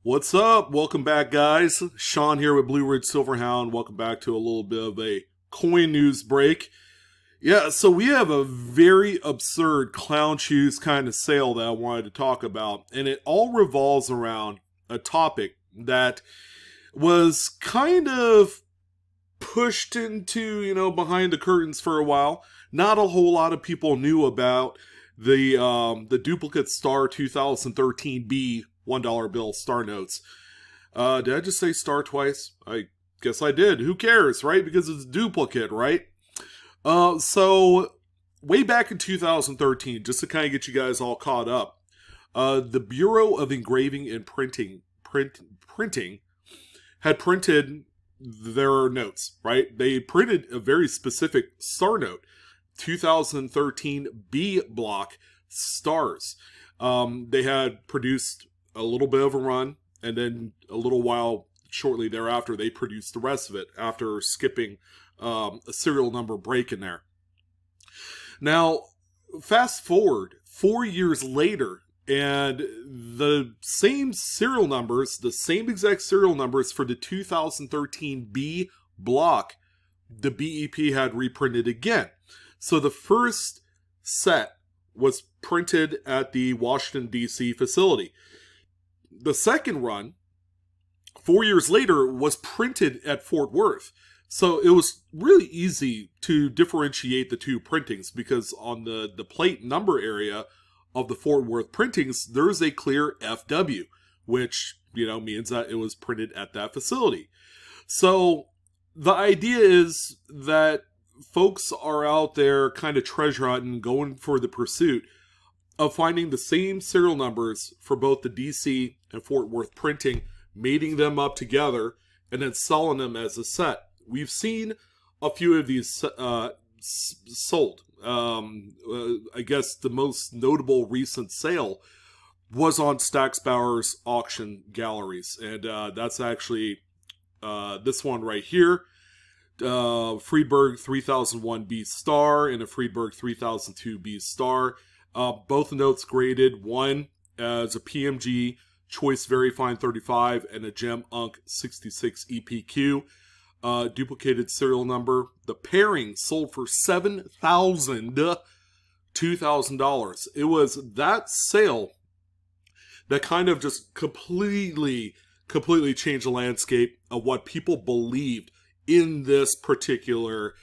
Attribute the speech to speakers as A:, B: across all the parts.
A: What's up? Welcome back, guys. Sean here with BlueRidgeSilverhound. Welcome back to a little bit of a coin news break. Yeah, so we have a very absurd clown shoes kind of sale that I wanted to talk about, and it all revolves around a topic that was kind of pushed into, behind the curtains for a while. Not a whole lot of people knew about the duplicate star 2013 B $1 bill star notes. Did I just say star twice? I guess I did. Who cares, right? Because it's a duplicate, right? So way back in 2013, just to kind of get you guys all caught up, the Bureau of Engraving and Printing had printed their notes, right? They printed a very specific star note, 2013 B block stars. They had produced a little bit of a run, and then a little while shortly thereafter, they produced the rest of it after skipping a serial number break in there. Now, fast forward 4 years later, and the same serial numbers, the same exact serial numbers for the 2013 B block, the BEP had reprinted again. So the first set was printed at the Washington, D.C. facility. The second run, 4 years later, was printed at Fort Worth. So it was really easy to differentiate the two printings because on the plate number area of the Fort Worth printings, there's a clear FW, which, means that it was printed at that facility. So the idea is that folks are out there kind of treasure hunting, going for the pursuit of finding the same serial numbers for both the DC and Fort Worth printing, mating them up together, and then selling them as a set. We've seen a few of these sold. I guess the most notable recent sale was on Stack's Bauer's auction galleries, and that's actually this one right here. Friedberg 3001 B star and a Friedberg 3002 B star. Both notes graded, one as a PMG Choice Very Fine 35 and a Gem Unk 66 EPQ. Duplicated serial number. The pairing sold for $2,000. It was that sale that kind of just completely changed the landscape of what people believed in this particular,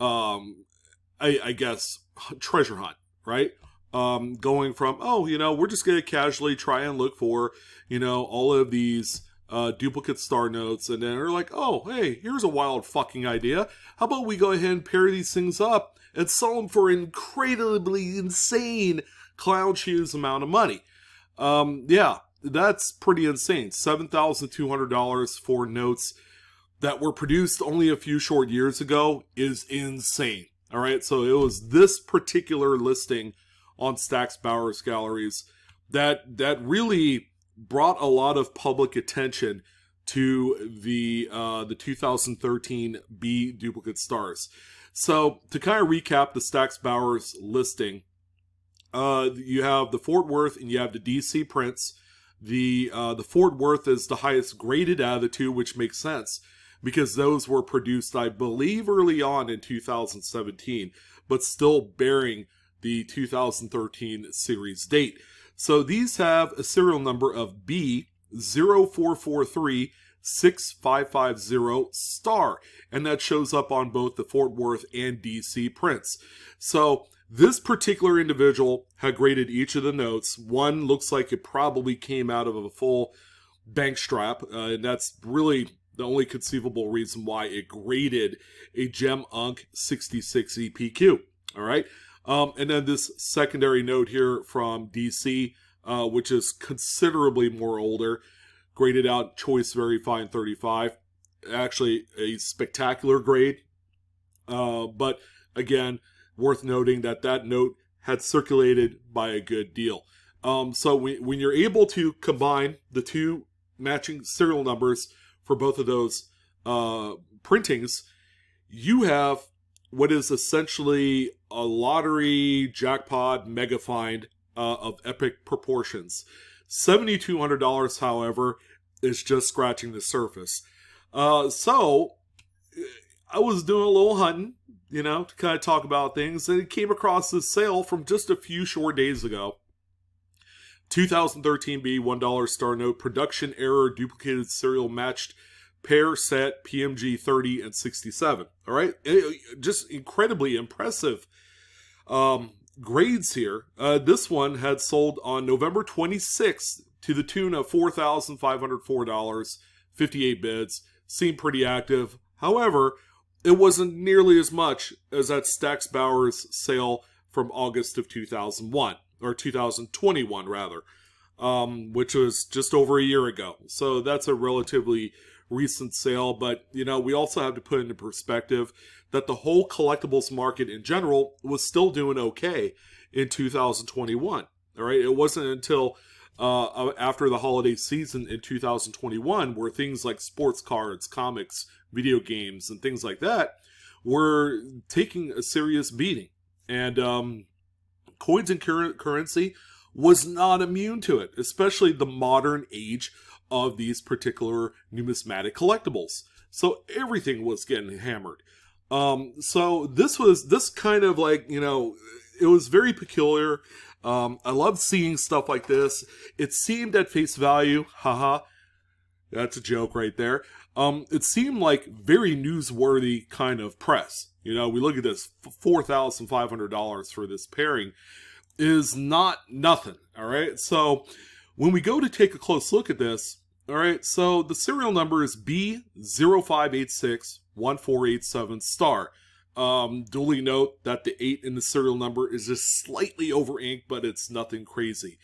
A: I guess, treasure hunt, right? Going from, we're just going to casually try and look for, all of these duplicate star notes, and then they're like, oh, hey, here's a wild fucking idea. How about we go ahead and pair these things up and sell them for an incredibly insane clown shoes amount of money? Yeah, that's pretty insane. $7,200 for notes that were produced only a few short years ago is insane. All right, so it was this particular listing on Stack's Bauer's galleries that really brought a lot of public attention to the 2013 B duplicate stars. So to kind of recap the Stack's Bauer's listing, you have the Fort Worth and you have the DC prints. The Fort Worth is the highest graded out of the two, which makes sense because those were produced, I believe, early on in 2017, but still bearing the 2013 series date. So these have a serial number of B04436550 star, and that shows up on both the Fort Worth and DC prints. So this particular individual had graded each of the notes. One looks like it probably came out of a full bank strap, and that's really the only conceivable reason why it graded a Gem Unk 66 EPQ. All right. And then this secondary note here from DC, which is considerably more older, graded out Choice Very Fine 35. Actually, a spectacular grade. But again, worth noting that that note had circulated by a good deal. So when you're able to combine the two matching serial numbers for both of those printings, you have what is essentially a lottery jackpot mega find of epic proportions. $7,200, however, is just scratching the surface. So I was doing a little hunting, you know, to kind of talk about things, and it came across this sale from just a few short days ago. 2013 B $1 star note, production error, duplicated serial matched pair set, PMG 30 and 67. All right, just incredibly impressive grades here. This one had sold on November 26th to the tune of $4,504, 58 bids. Seemed pretty active. However, it wasn't nearly as much as that Stax Bowers sale from August of 2001, or 2021 rather, which was just over a year ago. So that's a relatively recent sale, but you know, we also have to put into perspective that the whole collectibles market in general was still doing okay in 2021. All right, it wasn't until after the holiday season in 2021 where things like sports cards, comics, video games, and things like that were taking a serious beating. And coins and currency was not immune to it, especially the modern age of these particular numismatic collectibles. So everything was getting hammered. So this kind of like, you know, it was very peculiar. I love seeing stuff like this. It seemed at face value, haha, that's a joke right there. It seemed like very newsworthy kind of press. You know, we look at this, $4,500 for this pairing is not nothing, all right? So when we go to take a close look at this, all right, so the serial number is B05861487 star. Duly note that the 8 in the serial number is just slightly over ink, but it's nothing crazy.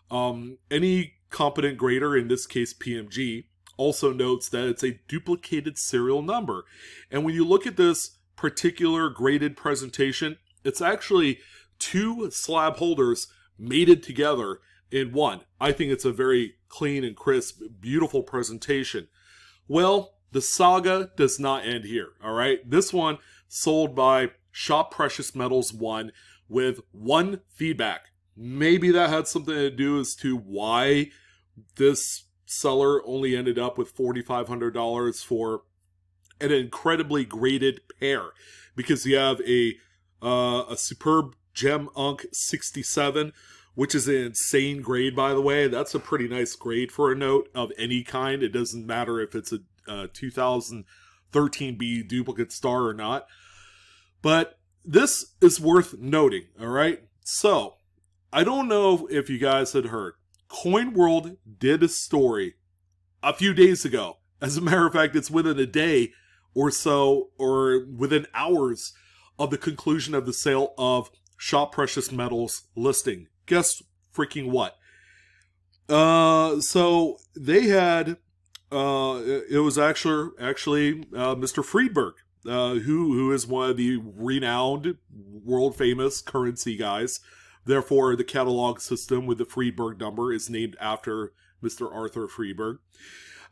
A: Any competent grader, in this case PMG, also notes that it's a duplicated serial number. And when you look at this particular graded presentation, it's actually 2 slab holders mated together in one. I think it's a very clean and crisp, beautiful presentation. Well, the saga does not end here, all right? This one sold by Shop Precious Metals 1 with 1 feedback. Maybe that had something to do as to why this seller only ended up with $4,500 for an incredibly graded pair, because you have a superb Gem Unk 67, which is an insane grade, by the way. That's a pretty nice grade for a note of any kind. It doesn't matter if it's a 2013 B duplicate star or not. But this is worth noting, all right? So, I don't know if you guys had heard. Coin World did a story a few days ago. As a matter of fact, it's within a day or so, or within hours of the conclusion of the sale of Shop Precious Metals listing. Guess freaking what? So they had, it was actually Mr. Friedberg, who is one of the renowned, world-famous currency guys. Therefore, the catalog system with the Friedberg number is named after Mr. Arthur Friedberg.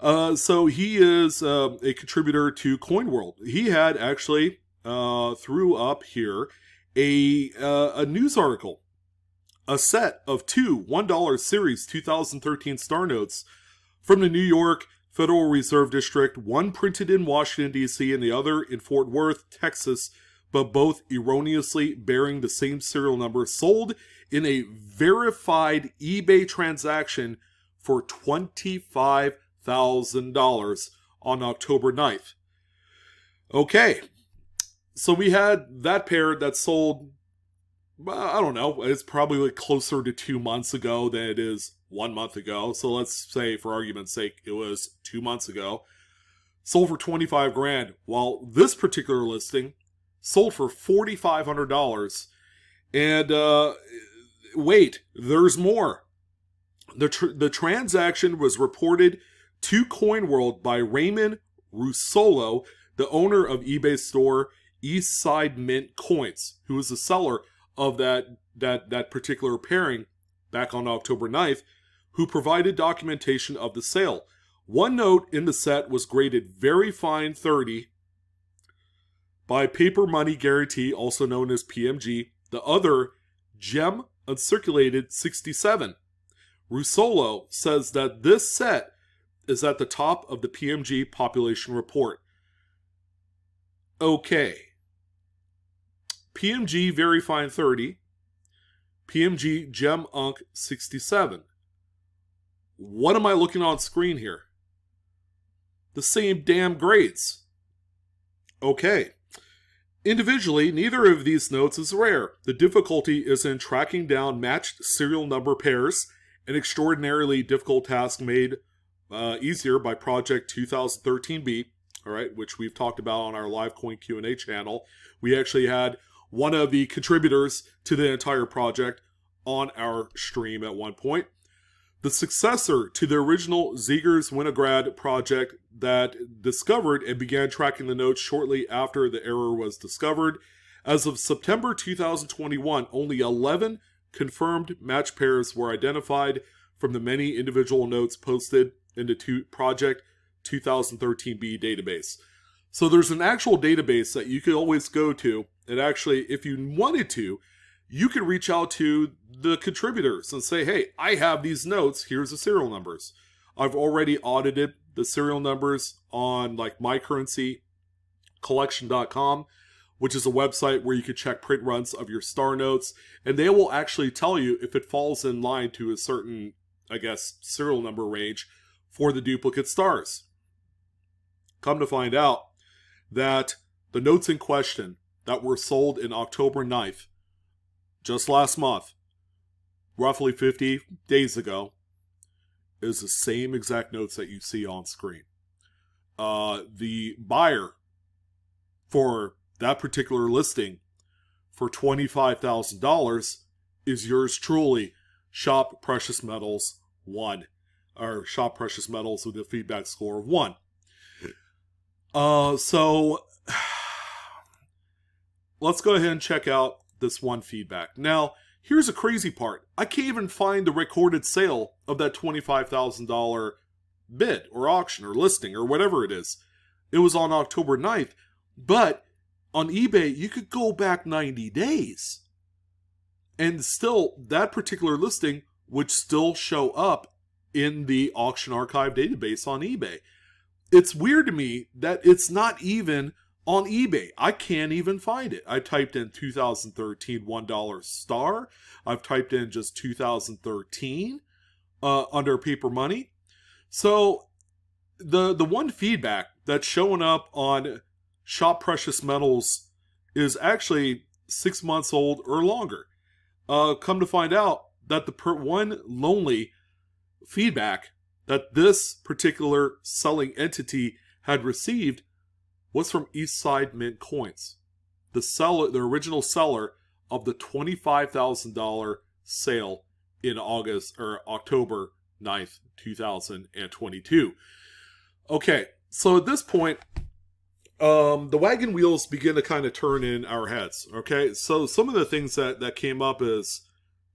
A: So he is a contributor to Coin World. He had actually threw up here a news article, a set of 2 $1 series 2013 star notes from the New York Federal Reserve District, one printed in Washington, D.C., and the other in Fort Worth, Texas, but both erroneously bearing the same serial number, sold in a verified eBay transaction for $25,000 on October 9th. Okay, so we had that pair that sold, I don't know, it's probably like closer to 2 months ago than it is 1 month ago. So let's say, for argument's sake, it was 2 months ago. Sold for 25 grand, while this particular listing sold for $4,500. And wait, there's more. The transaction was reported to Coin World by Raymond Russolo, the owner of eBay store Eastside Mint Coins, who was the seller of that particular pairing back on October 9th, who provided documentation of the sale. One note in the set was graded very fine 30 by Paper Money Guarantee, also known as PMG. The other, Gem Uncirculated 67. Russolo says that this set is at the top of the PMG population report. Okay. PMG Very Fine 30, PMG Gem Unk 67. What am I looking on screen here? The same damn grades. Okay. Individually, neither of these notes is rare. The difficulty is in tracking down matched serial number pairs, an extraordinarily difficult task made easier by Project 2013B, all right, which we've talked about on our live coin Q&A channel. We actually had one of the contributors to the entire project on our stream at one point. The successor to the original Ziegers Winograd project that discovered and began tracking the notes shortly after the error was discovered. As of September 2021, only 11 confirmed match pairs were identified from the many individual notes posted in the Project 2013B database. So there's an actual database that you could always go to, and actually, if you wanted to, you can reach out to the contributors and say, hey, I have these notes, here's the serial numbers. I've already audited the serial numbers on like mycurrencycollection.com, which is a website where you can check print runs of your star notes, and they will actually tell you if it falls in line to a certain, I guess, serial number range for the duplicate stars. Come to find out that the notes in question that were sold in October 9th, just last month, roughly 50 days ago, is the same exact notes that you see on screen. The buyer for that particular listing for $25,000 is yours truly, Shop Precious Metals 1, or Shop Precious Metals with a feedback score of 1. So let's go ahead and check out this one feedback. Now, here's a crazy part. I can't even find the recorded sale of that $25,000 bid or auction or listing or whatever it is. It was on October 9th, but on eBay, you could go back 90 days. And still, that particular listing would still show up in the auction archive database on eBay. It's weird to me that it's not even on eBay. I can't even find it. I typed in 2013 $1 star. I've typed in just 2013 under paper money. So the one feedback that's showing up on Shop Precious Metals is actually 6 months old or longer. Come to find out that the one lonely feedback that this particular selling entity had received was from Eastside Mint Coins, the original seller of the $25,000 sale in October 9th, 2022. Okay, so at this point, the wagon wheels begin to kind of turn in our heads. Okay, so some of the things that came up is,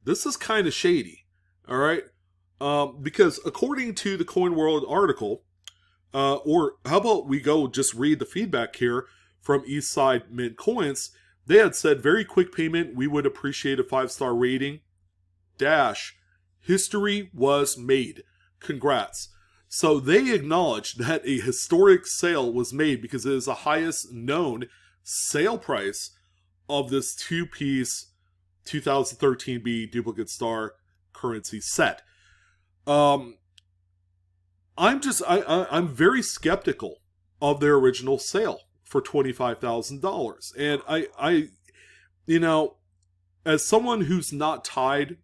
A: this is kind of shady. All right, because according to the Coin World article, or how about we go just read the feedback here from Eastside Mint Coins. They had said, very quick payment. We would appreciate a 5-star rating. History was made. Congrats. So they acknowledged that a historic sale was made because it is the highest known sale price of this 2-piece 2013B duplicate star currency set. I'm very skeptical of their original sale for $25,000. And I, you know, as someone who's not tied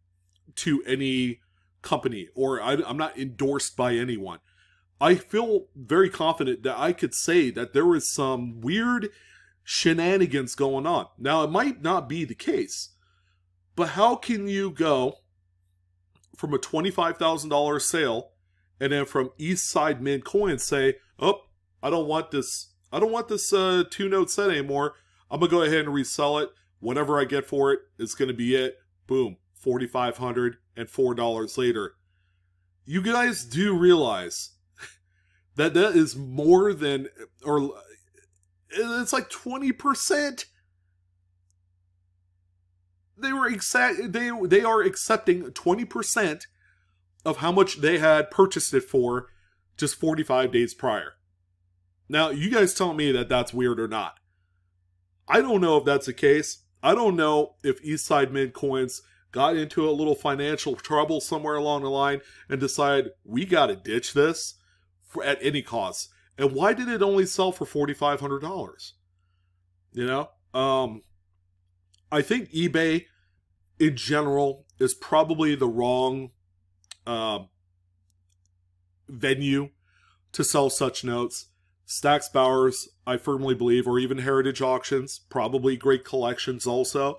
A: to any company, or I'm not endorsed by anyone, I feel very confident that I could say that there was some weird shenanigans going on. Now, it might not be the case, but how can you go from a $25,000 sale and then from Eastside Mint Coins say, oh, I don't want this 2-note set anymore. I'm going to go ahead and resell it. Whatever I get for it is going to be it. Boom. $4,500 and $4 later. You guys do realize that that is more than, or it's like 20%. They are accepting 20% of how much they had purchased it for just 45 days prior. Now, you guys tell me that that's weird or not. I don't know if that's the case. I don't know if Eastside Mint Coins got into a little financial trouble somewhere along the line and decided we got to ditch this at any cost. And why did it only sell for $4,500? You know, I think eBay in general is probably the wrong venue to sell such notes. Stax Bowers, I firmly believe, or even Heritage Auctions, probably great collections also,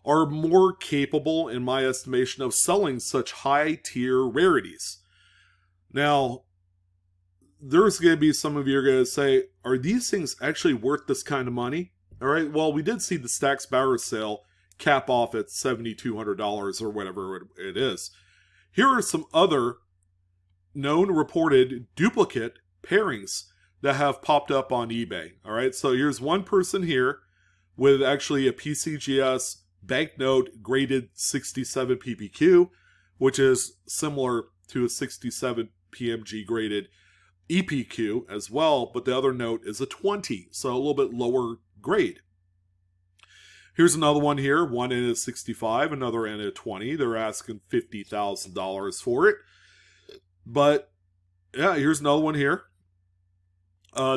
A: are more capable, in my estimation, of selling such high-tier rarities. Now, there's going to be some of you are going to say, are these things actually worth this kind of money? All right, well, we did see the Stax Bowers sale cap off at $7,200 or whatever it is. Here are some other known reported duplicate pairings that have popped up on eBay. All right, so here's one person here with actually a PCGS banknote graded 67 PPQ, which is similar to a 67 PMG graded EPQ as well, but the other note is a 20, so a little bit lower grade. Here's another one here, one in a 65, another in a 20. They're asking $50,000 for it. But yeah, here's another one here.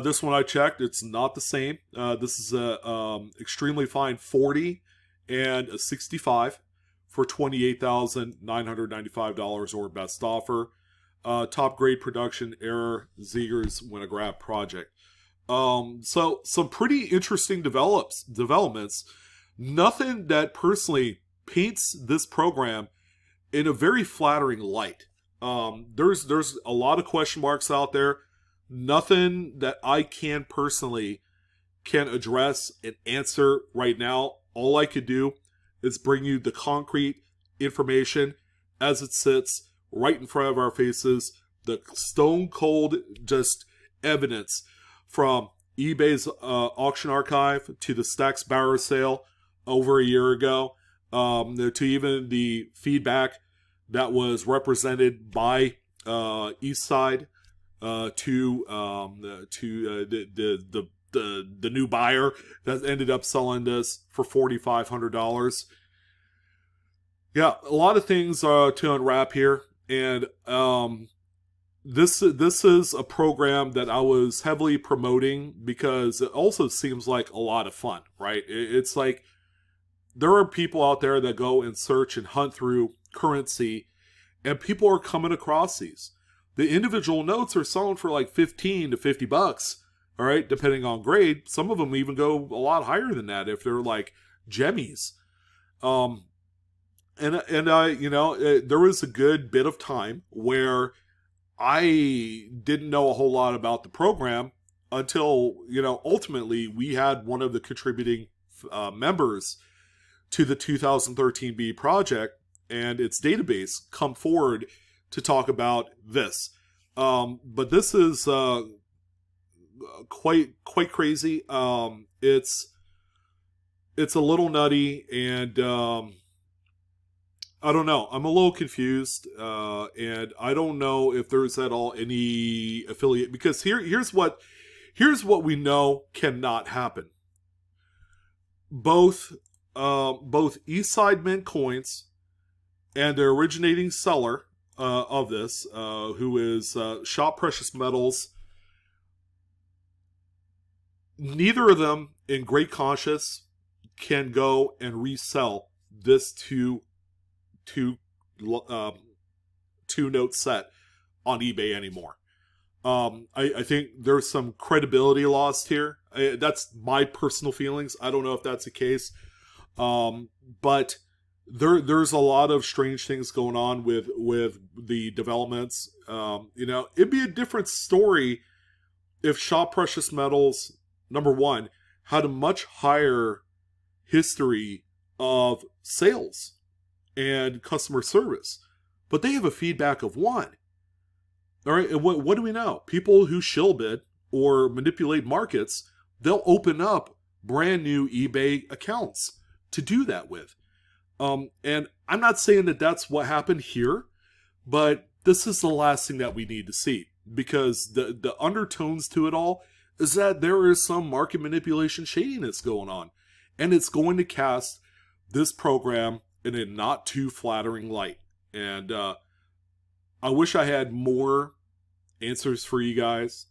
A: This one I checked, it's not the same. This is a extremely fine 40 and a 65 for $28,995 or best offer. Top grade production error, Ziegers Winograph project. So some pretty interesting developments. Nothing that personally paints this program in a very flattering light. There's a lot of question marks out there. Nothing that I can personally address and answer right now. All I could do is bring you the concrete information as it sits right in front of our faces. The stone cold just evidence from eBay's auction archive to the Stax Bowers sale over a year ago, to even the feedback that was represented by Eastside to the new buyer that ended up selling this for $4,500. Yeah, a lot of things to unwrap here, and this is a program that I was heavily promoting because it also seems like a lot of fun, right? It's like there are people out there that go and search and hunt through currency, and people are coming across these. The individual notes are selling for like $15 to $50, all right, depending on grade. Some of them even go a lot higher than that if they're like gemmies. And I, you know, there was a good bit of time where I didn't know a whole lot about the program until, you know, ultimately we had one of the contributing members to the 2013B project and its database come forward to talk about this. But this is quite crazy. It's a little nutty, and I don't know. I'm a little confused, and I don't know if there's at all any affiliate, because here's what we know cannot happen. Both Eastside Mint Coins and their originating seller of this, who is Shop Precious Metals, neither of them in great conscience can go and resell this two note set on eBay anymore. I think there's some credibility lost here. That's my personal feelings. I don't know if that's the case. But there's a lot of strange things going on with the developments. You know, it'd be a different story if Shop Precious Metals, number one, had a much higher history of sales and customer service. But they have a feedback of 1. All right, and what do we know? People who shill bid or manipulate markets, they'll open up brand new eBay accounts to do that with. And I'm not saying that that's what happened here, but this is the last thing that we need to see. because the undertones to it all is that there is some market manipulation shadiness going on. And it's going to cast this program in a not too flattering light. And I wish I had more answers for you guys,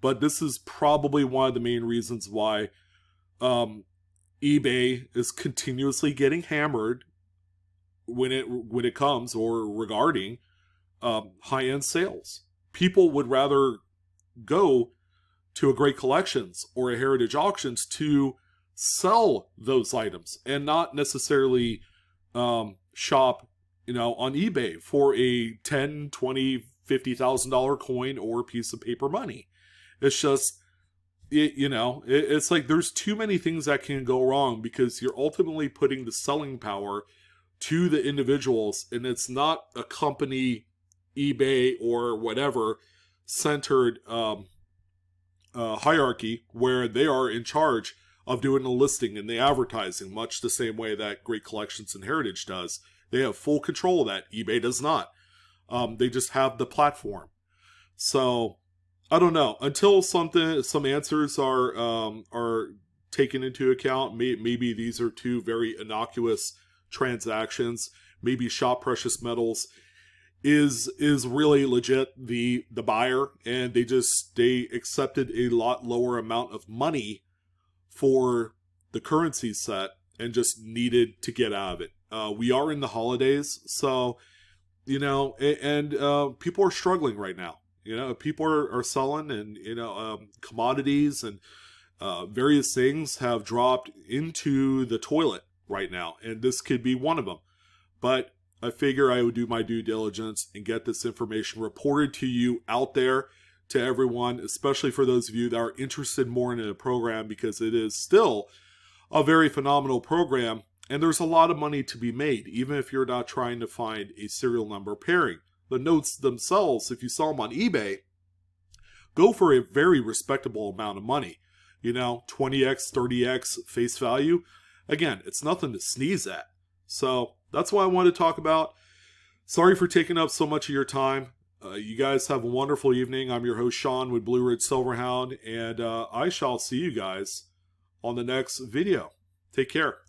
A: but this is probably one of the main reasons why eBay is continuously getting hammered when it comes or regarding high-end sales. People would rather go to a Great Collections or a Heritage Auctions to sell those items and not necessarily shop, on eBay for a $10, $20, $50,000 coin or piece of paper money. It's just, it's like there's too many things that can go wrong because you're ultimately putting the selling power to the individuals, and it's not a company, eBay or whatever centered hierarchy where they are in charge of doing the listing and the advertising, much the same way that Great Collections and Heritage does. They have full control of that. eBay does not. They just have the platform. So I don't know. Until some answers are taken into account, maybe these are two very innocuous transactions. Maybe Shop Precious Metals is really legit the buyer, and they accepted a lot lower amount of money for the currency set and just needed to get out of it. We are in the holidays, so and people are struggling right now. People are selling, and commodities and various things have dropped into the toilet right now, and this could be one of them. But I figure I would do my due diligence and get this information reported to you out there, to everyone, especially for those of you that are interested more in the program, because it is still a very phenomenal program, and there's a lot of money to be made, even if you're not trying to find a serial number pairing. The notes themselves, if you sell them on eBay, go for a very respectable amount of money. 20x, 30x face value. Again, it's nothing to sneeze at. So that's what I wanted to talk about. Sorry for taking up so much of your time. You guys have a wonderful evening. I'm your host, Sean, with Blue Ridge Silverhound, and I shall see you guys on the next video. Take care.